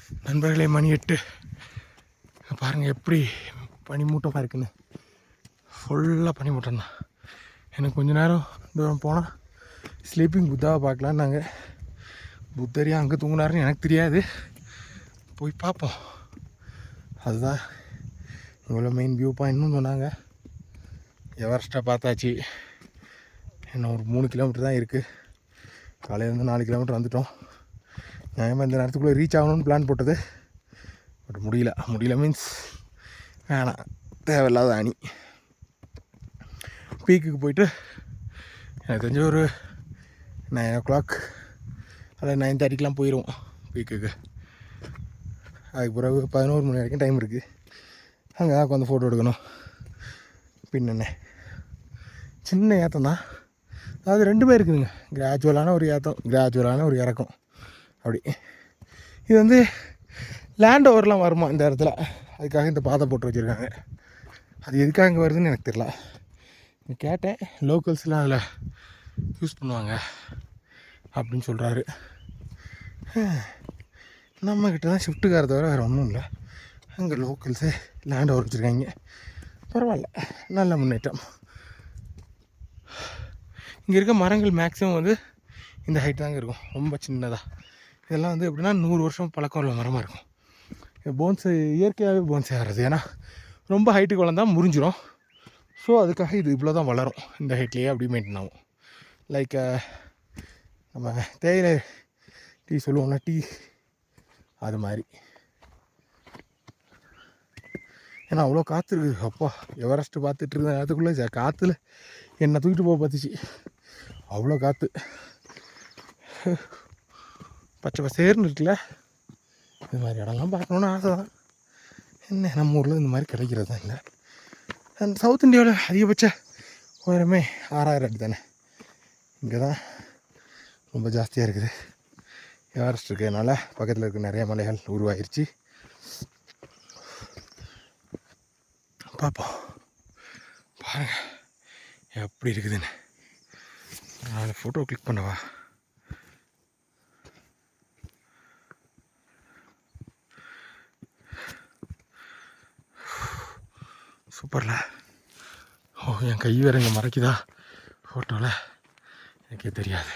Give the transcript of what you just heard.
நண்பர்களே, மணி 8. பாருங்கள் எப்படி பனிமூட்டமாக இருக்குன்னு. ஃபுல்லாக பனிமூட்டம் தான். எனக்கு கொஞ்சம் நேரம் தூரம் போனால் ஸ்லீப்பிங் புத்தாவை பார்க்கலான்னு நாங்கள் புத்தரியா அங்கே தூங்கினாருன்னு எனக்கு தெரியாது. போய் பார்ப்போம். அதுதான் இவ்வளோ மெயின் வியூ பாயிண்ட்னு சொன்னாங்க. எவரெஸ்ட்டாக பார்த்தாச்சு. இன்னும் ஒரு 3 கிலோமீட்டர் தான் இருக்குது. காலையிலேருந்து 4 கிலோமீட்டர் வந்துட்டோம். நியாயமாக இந்த நேரத்துக்குள்ளே ரீச் ஆகணும்னு பிளான் போட்டது. பட் முடியல மீன்ஸ் வேணாம், தேவையில்லாத அணி. பீக்குக்கு போயிட்டு எனக்கு தெரிஞ்ச ஒரு 9 o'clock அல்லது 9:30 போயிடுவோம் பீக்குக்கு. அதுக்கு பிறகு 11 மணி வரைக்கும் டைம் இருக்குது. அங்கே தான் உட்காந்து ஃபோட்டோ எடுக்கணும். பின்னென்ன சின்ன ஏற்றம் தான். அதாவது 2 இருக்குதுங்க. கிராஜுவலான ஒரு ஏற்றம், கிராஜுவலான ஒரு இறக்கம். அப்படி இது லேண்ட் ஓவர்லாம் வருமா இந்த இடத்துல, அதுக்காக இந்த பாதை போட்டு வச்சுருக்காங்க. அது எதுக்காக இங்கே வருதுன்னு எனக்கு தெரியல. கேட்டேன், லோக்கல்ஸ்லாம் அதில் யூஸ் பண்ணுவாங்க அப்படின்னு சொல்கிறாரு. நம்மக்கிட்ட தான் ஷிஃப்ட்டுக்கார தவிர வேறு ஒன்றும் இல்லை. அங்கே லோக்கல்ஸே லேண்ட் ஓவர் வச்சுருக்காங்க. பரவாயில்ல, நல்ல முன்னேற்றம். இங்கே இருக்க மரங்கள் மேக்ஸிமம் இந்த ஹைட் தாங்க இருக்கும், ரொம்ப சின்னதாக. இதெல்லாம் எப்படின்னா 100 வருஷம் பழக்கம் உள்ள மரமாக இருக்கும். போன்ஸு இயற்கையாகவே போன்ஸ் ஆகிறது. ஏன்னா ரொம்ப ஹைட்டுக்கு வளர்ந்தால் முறிஞ்சிடும். ஸோ அதுக்காக இது இவ்வளோ தான் வளரும். இந்த ஹைட்லேயே அப்படி மெயின்டைன் ஆகும். லைக் நம்ம தேயிலை டீ சொல்லுவோம்ல, டீ அது மாதிரி. ஏன்னா அவ்வளோ காற்று இருக்குது. அப்பா, எவரெஸ்ட்டு பார்த்துட்டு இருந்த நேரத்துக்குள்ளே காற்றுல என்னை தூக்கிட்டு போக பார்த்துச்சு. அவ்வளோ காற்று, பச்சை பசேர்னு இருக்குல்ல. இது மாதிரி இடம்லாம் பார்க்கணுன்னு ஆசை தான். என்ன நம்ம ஊரில் இந்த மாதிரி கிடைக்கிறது தான் இல்லை. அண்ட் சவுத் இந்தியாவில் அதிகபட்ச உயரமே 6000 அடி தானே. இங்கே தான் ரொம்ப ஜாஸ்தியாக இருக்குது. எவரெஸ்ட் இருக்கிறதுனால பக்கத்தில் இருக்க நிறைய மலைகள் உருவாகிருச்சு. பார்ப்போம், பாருங்கள் எப்படி இருக்குதுன்னு. நான் ஃபோட்டோ கிளிக் பண்ணவா? சூப்பர்ல. ஓ, என் கை வேறு இங்கே மறைக்குதா ஃபோட்டோவில், எனக்கே தெரியாது.